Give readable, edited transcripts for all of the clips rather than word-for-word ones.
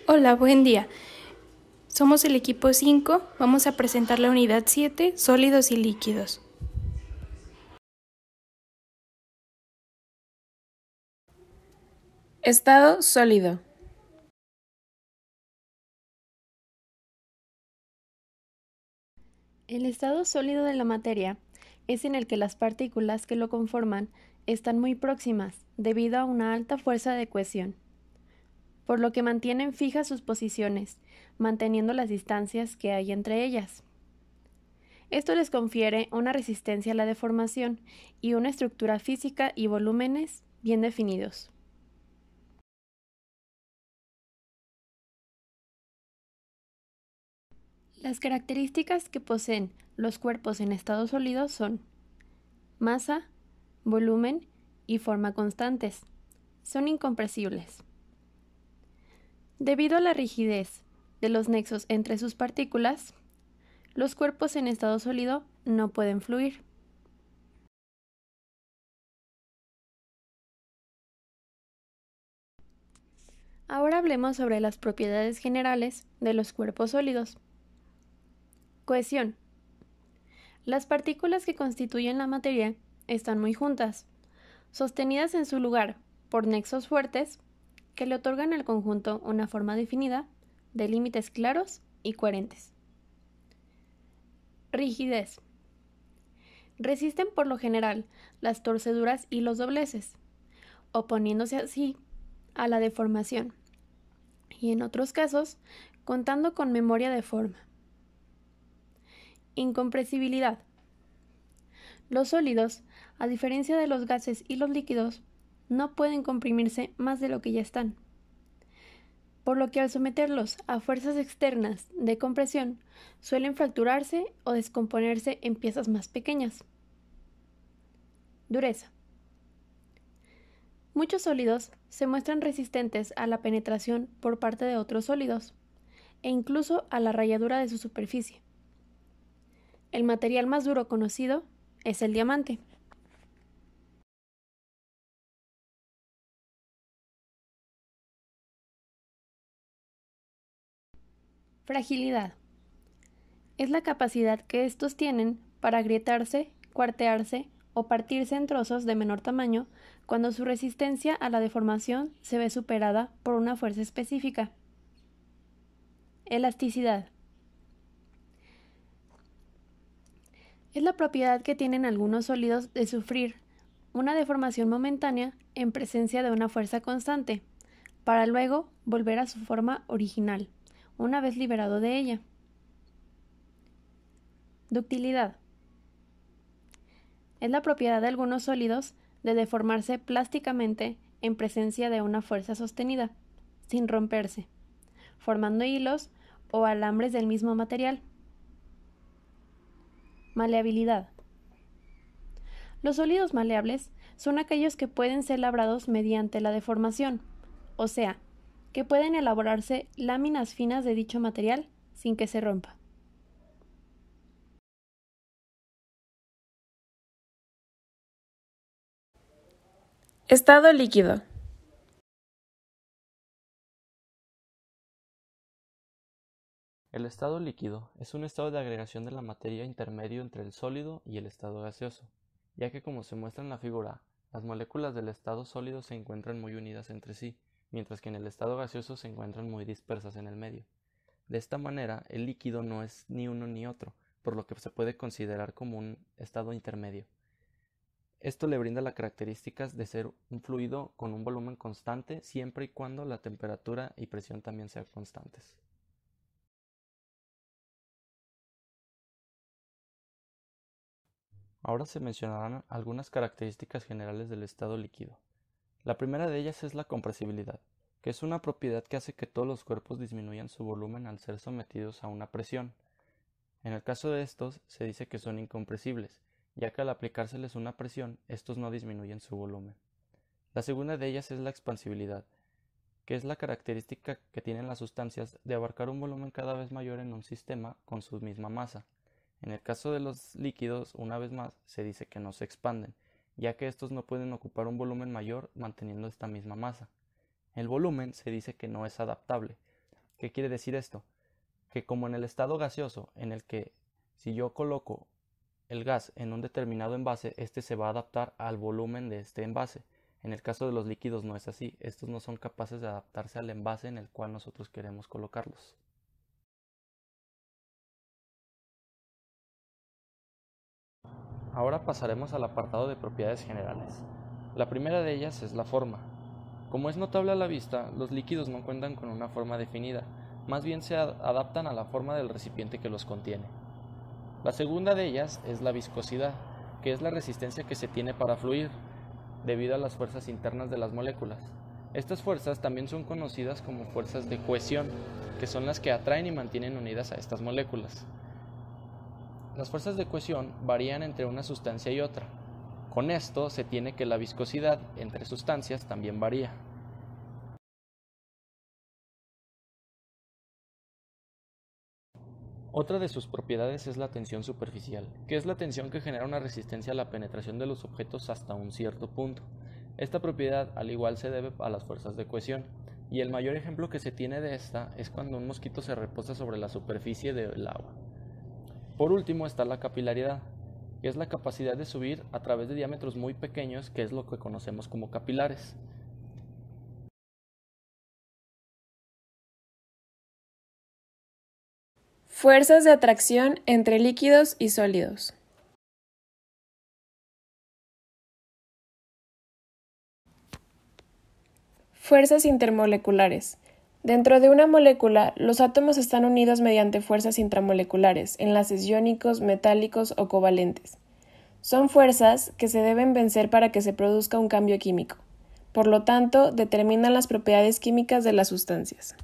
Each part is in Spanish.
Hola, buen día. Somos el equipo 5. Vamos a presentar la unidad 7, sólidos y líquidos. Estado sólido. El estado sólido de la materia es en el que las partículas que lo conforman están muy próximas debido a una alta fuerza de cohesión, por lo que mantienen fijas sus posiciones, manteniendo las distancias que hay entre ellas. Esto les confiere una resistencia a la deformación y una estructura física y volúmenes bien definidos. Las características que poseen los cuerpos en estado sólido son masa, volumen y forma constantes. Son incompresibles. Debido a la rigidez de los nexos entre sus partículas, los cuerpos en estado sólido no pueden fluir. Ahora hablemos sobre las propiedades generales de los cuerpos sólidos. Cohesión. Las partículas que constituyen la materia están muy juntas, sostenidas en su lugar por nexos fuertes que le otorgan al conjunto una forma definida, de límites claros y coherentes. Rigidez. Resisten por lo general las torceduras y los dobleces, oponiéndose así a la deformación, y en otros casos, contando con memoria de forma. Incompresibilidad. Los sólidos, a diferencia de los gases y los líquidos, no pueden comprimirse más de lo que ya están, por lo que al someterlos a fuerzas externas de compresión, suelen fracturarse o descomponerse en piezas más pequeñas. Dureza. Muchos sólidos se muestran resistentes a la penetración por parte de otros sólidos, e incluso a la rayadura de su superficie. El material más duro conocido es el diamante. Fragilidad. Es la capacidad que estos tienen para agrietarse, cuartearse o partirse en trozos de menor tamaño cuando su resistencia a la deformación se ve superada por una fuerza específica. Elasticidad. Es la propiedad que tienen algunos sólidos de sufrir una deformación momentánea en presencia de una fuerza constante, para luego volver a su forma original, una vez liberado de ella. Ductilidad. Es la propiedad de algunos sólidos de deformarse plásticamente en presencia de una fuerza sostenida, sin romperse, formando hilos o alambres del mismo material. Maleabilidad. Los sólidos maleables son aquellos que pueden ser labrados mediante la deformación, o sea, que pueden elaborarse láminas finas de dicho material sin que se rompa. Estado líquido. El estado líquido es un estado de agregación de la materia intermedio entre el sólido y el estado gaseoso, ya que como se muestra en la figura, las moléculas del estado sólido se encuentran muy unidas entre sí, mientras que en el estado gaseoso se encuentran muy dispersas en el medio. De esta manera, el líquido no es ni uno ni otro, por lo que se puede considerar como un estado intermedio. Esto le brinda las características de ser un fluido con un volumen constante siempre y cuando la temperatura y presión también sean constantes. Ahora se mencionarán algunas características generales del estado líquido. La primera de ellas es la compresibilidad, que es una propiedad que hace que todos los cuerpos disminuyan su volumen al ser sometidos a una presión. En el caso de estos, se dice que son incompresibles, ya que al aplicárseles una presión, estos no disminuyen su volumen. La segunda de ellas es la expansibilidad, que es la característica que tienen las sustancias de abarcar un volumen cada vez mayor en un sistema con su misma masa. En el caso de los líquidos, una vez más, se dice que no se expanden, ya que estos no pueden ocupar un volumen mayor manteniendo esta misma masa. El volumen se dice que no es adaptable, ¿Qué quiere decir esto? Que como en el estado gaseoso, en el que si yo coloco el gas en un determinado envase, este se va a adaptar al volumen de este envase. En el caso de los líquidos no es así, estos no son capaces de adaptarse al envase en el cual nosotros queremos colocarlos. Ahora pasaremos al apartado de propiedades generales. La primera de ellas es la forma. Como es notable a la vista, los líquidos no cuentan con una forma definida, más bien se adaptan a la forma del recipiente que los contiene. La segunda de ellas es la viscosidad, que es la resistencia que se tiene para fluir, debido a las fuerzas internas de las moléculas. Estas fuerzas también son conocidas como fuerzas de cohesión, que son las que atraen y mantienen unidas a estas moléculas. Las fuerzas de cohesión varían entre una sustancia y otra. Con esto se tiene que la viscosidad entre sustancias también varía. Otra de sus propiedades es la tensión superficial, que es la tensión que genera una resistencia a la penetración de los objetos hasta un cierto punto. Esta propiedad al igual se debe a las fuerzas de cohesión, y el mayor ejemplo que se tiene de esta es cuando un mosquito se reposa sobre la superficie del agua. Por último está la capilaridad, que es la capacidad de subir a través de diámetros muy pequeños, que es lo que conocemos como capilares. Fuerzas de atracción entre líquidos y sólidos. Fuerzas intermoleculares. Dentro de una molécula, los átomos están unidos mediante fuerzas intramoleculares, enlaces iónicos, metálicos o covalentes. Son fuerzas que se deben vencer para que se produzca un cambio químico. Por lo tanto, determinan las propiedades químicas de las sustancias.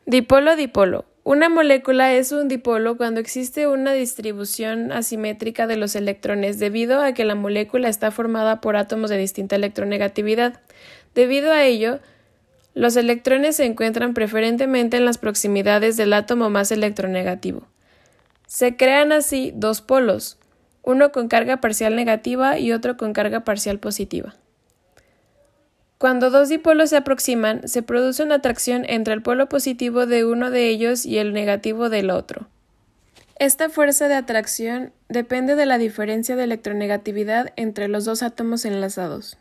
Dipolo-dipolo. Una molécula es un dipolo cuando existe una distribución asimétrica de los electrones debido a que la molécula está formada por átomos de distinta electronegatividad. Debido a ello, los electrones se encuentran preferentemente en las proximidades del átomo más electronegativo. Se crean así dos polos, uno con carga parcial negativa y otro con carga parcial positiva. Cuando dos dipolos se aproximan, se produce una atracción entre el polo positivo de uno de ellos y el negativo del otro. Esta fuerza de atracción depende de la diferencia de electronegatividad entre los dos átomos enlazados.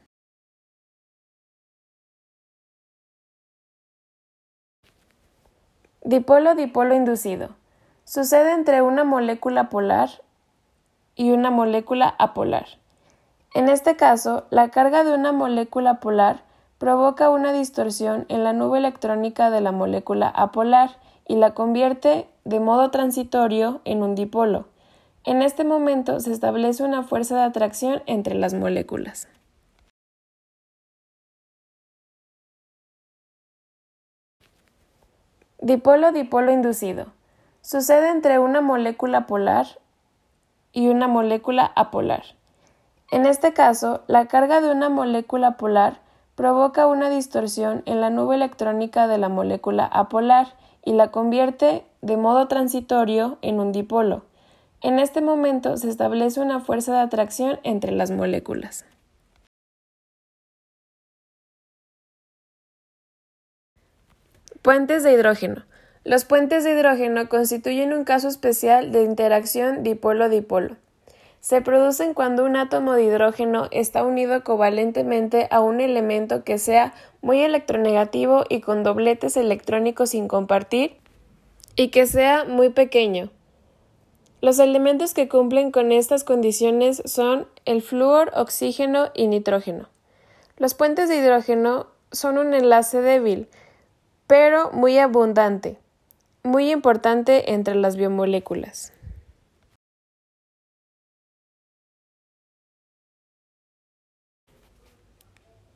Dipolo-dipolo inducido. Sucede entre una molécula polar y una molécula apolar. En este caso, la carga de una molécula polar provoca una distorsión en la nube electrónica de la molécula apolar y la convierte de modo transitorio en un dipolo. En este momento se establece una fuerza de atracción entre las moléculas. Dipolo-dipolo inducido. Sucede entre una molécula polar y una molécula apolar. En este caso, la carga de una molécula polar provoca una distorsión en la nube electrónica de la molécula apolar y la convierte de modo transitorio en un dipolo. En este momento se establece una fuerza de atracción entre las moléculas. Puentes de hidrógeno. Los puentes de hidrógeno constituyen un caso especial de interacción dipolo-dipolo. Se producen cuando un átomo de hidrógeno está unido covalentemente a un elemento que sea muy electronegativo y con dobletes electrónicos sin compartir y que sea muy pequeño. Los elementos que cumplen con estas condiciones son el flúor, oxígeno y nitrógeno. Los puentes de hidrógeno son un enlace débil, pero muy abundante, muy importante entre las biomoléculas.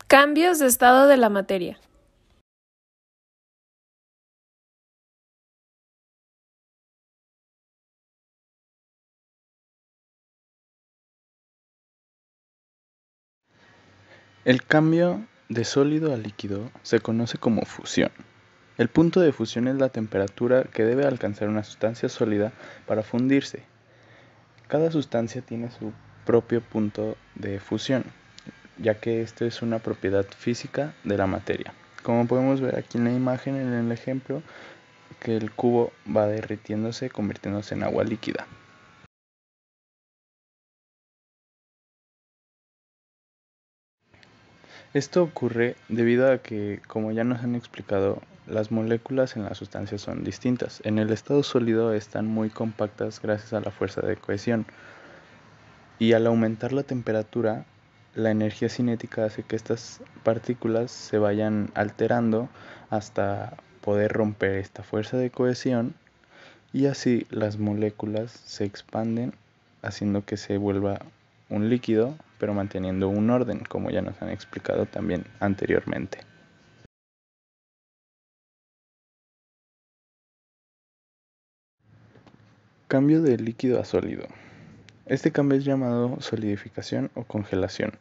Cambios de estado de la materia. El cambio de sólido a líquido se conoce como fusión. El punto de fusión es la temperatura que debe alcanzar una sustancia sólida para fundirse. Cada sustancia tiene su propio punto de fusión. ya que esto es una propiedad física de la materia. Como podemos ver aquí en la imagen, en el ejemplo, que el cubo va derritiéndose, convirtiéndose en agua líquida. Esto ocurre debido a que, como ya nos han explicado, las moléculas en las sustancias son distintas. En el estado sólido están muy compactas gracias a la fuerza de cohesión, y al aumentar la temperatura, la energía cinética hace que estas partículas se vayan alterando hasta poder romper esta fuerza de cohesión, y así las moléculas se expanden, haciendo que se vuelva un líquido, pero manteniendo un orden, como ya nos han explicado también anteriormente. Cambio de líquido a sólido. Este cambio es llamado solidificación o congelación.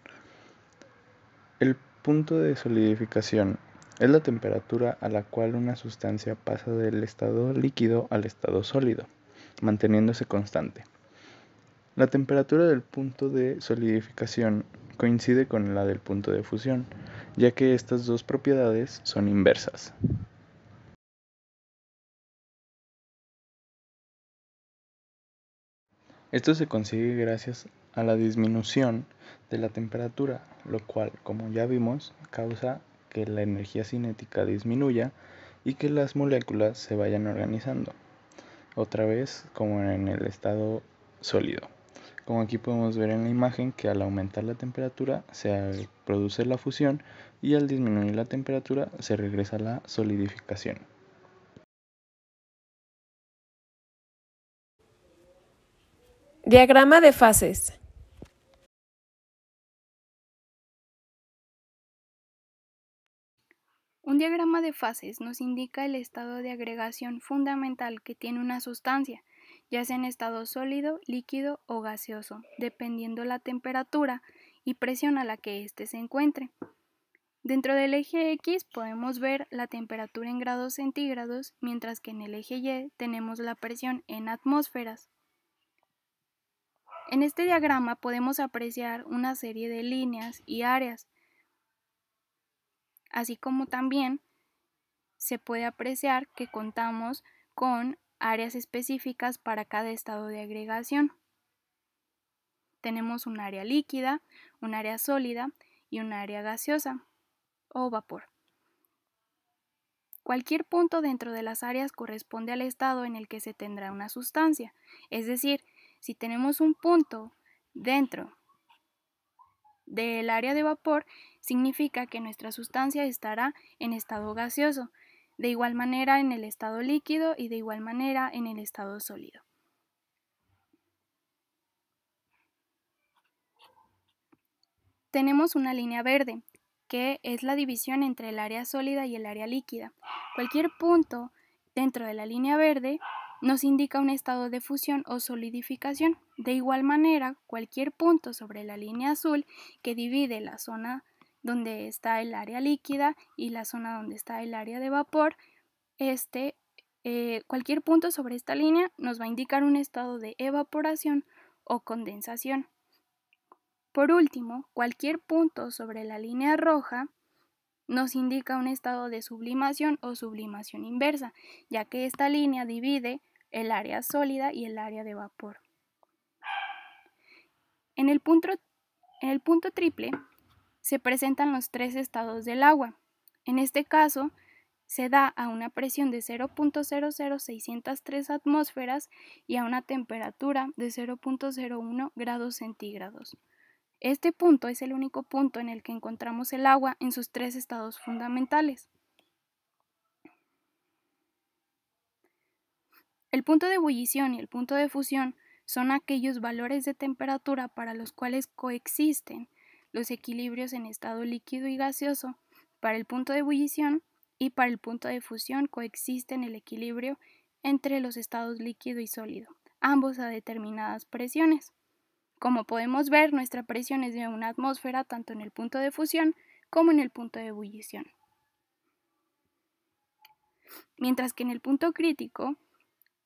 El punto de solidificación es la temperatura a la cual una sustancia pasa del estado líquido al estado sólido, manteniéndose constante. La temperatura del punto de solidificación coincide con la del punto de fusión, ya que estas dos propiedades son inversas. Esto se consigue gracias a la disminución de la temperatura, lo cual, como ya vimos, causa que la energía cinética disminuya y que las moléculas se vayan organizando, otra vez como en el estado sólido. Como aquí podemos ver en la imagen que al aumentar la temperatura se produce la fusión y al disminuir la temperatura se regresa a la solidificación. Diagrama de fases. Un diagrama de fases nos indica el estado de agregación fundamental que tiene una sustancia, ya sea en estado sólido, líquido o gaseoso, dependiendo la temperatura y presión a la que éste se encuentre. Dentro del eje X podemos ver la temperatura en grados centígrados, mientras que en el eje Y tenemos la presión en atmósferas. En este diagrama podemos apreciar una serie de líneas y áreas, así como también se puede apreciar que contamos con áreas específicas para cada estado de agregación. Tenemos un área líquida, un área sólida y un área gaseosa o vapor. Cualquier punto dentro de las áreas corresponde al estado en el que se tendrá una sustancia. Es decir, si tenemos un punto dentro del área de vapor, significa que nuestra sustancia estará en estado gaseoso, de igual manera en el estado líquido y de igual manera en el estado sólido. Tenemos una línea verde, que es la división entre el área sólida y el área líquida. Cualquier punto dentro de la línea verde nos indica un estado de fusión o solidificación. De igual manera, cualquier punto sobre la línea azul que divide la zona donde está el área líquida y la zona donde está el área de vapor, cualquier punto sobre esta línea nos va a indicar un estado de evaporación o condensación. Por último, cualquier punto sobre la línea roja nos indica un estado de sublimación o sublimación inversa, ya que esta línea divide el área sólida y el área de vapor. En el punto triple se presentan los tres estados del agua. En este caso, se da a una presión de 0.00603 atmósferas y a una temperatura de 0.01 grados centígrados. Este punto es el único punto en el que encontramos el agua en sus tres estados fundamentales. El punto de ebullición y el punto de fusión son aquellos valores de temperatura para los cuales coexisten los equilibrios en estado líquido y gaseoso. Para el punto de ebullición y para el punto de fusión coexisten el equilibrio entre los estados líquido y sólido, ambos a determinadas presiones. Como podemos ver, nuestra presión es de una atmósfera tanto en el punto de fusión como en el punto de ebullición. Mientras que en el punto crítico,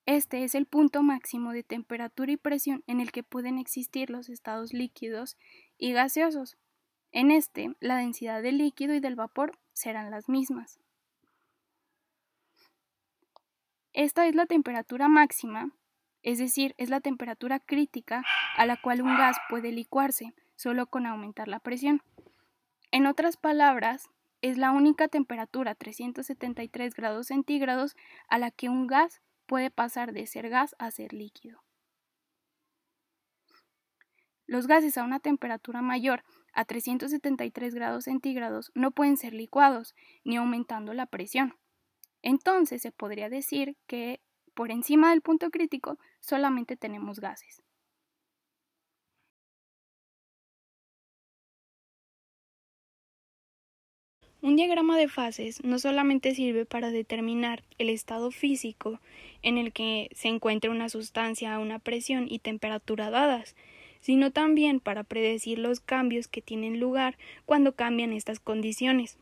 este es el punto máximo de temperatura y presión en el que pueden existir los estados líquidos y gaseosos. En este, la densidad del líquido y del vapor serán las mismas. Esta es la temperatura máxima, es decir, es la temperatura crítica a la cual un gas puede licuarse, solo con aumentar la presión. En otras palabras, es la única temperatura, 373 grados centígrados, a la que un gas puede pasar de ser gas a ser líquido. Los gases a una temperatura mayor a 373 grados centígrados no pueden ser licuados, ni aumentando la presión. Entonces se podría decir que por encima del punto crítico solamente tenemos gases. Un diagrama de fases no solamente sirve para determinar el estado físico en el que se encuentra una sustancia a una presión y temperatura dadas, sino también para predecir los cambios que tienen lugar cuando cambian estas condiciones.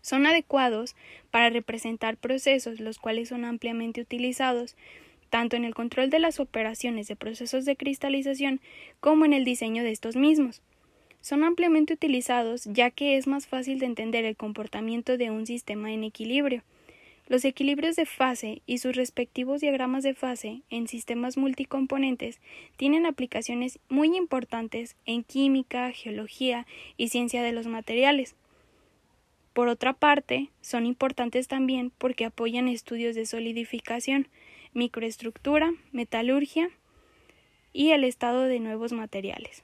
Son adecuados para representar procesos los cuales son ampliamente utilizados tanto en el control de las operaciones de procesos de cristalización como en el diseño de estos mismos. Son ampliamente utilizados ya que es más fácil de entender el comportamiento de un sistema en equilibrio. Los equilibrios de fase y sus respectivos diagramas de fase en sistemas multicomponentes tienen aplicaciones muy importantes en química, geología y ciencia de los materiales. Por otra parte, son importantes también porque apoyan estudios de solidificación, microestructura, metalurgia y el estado de nuevos materiales.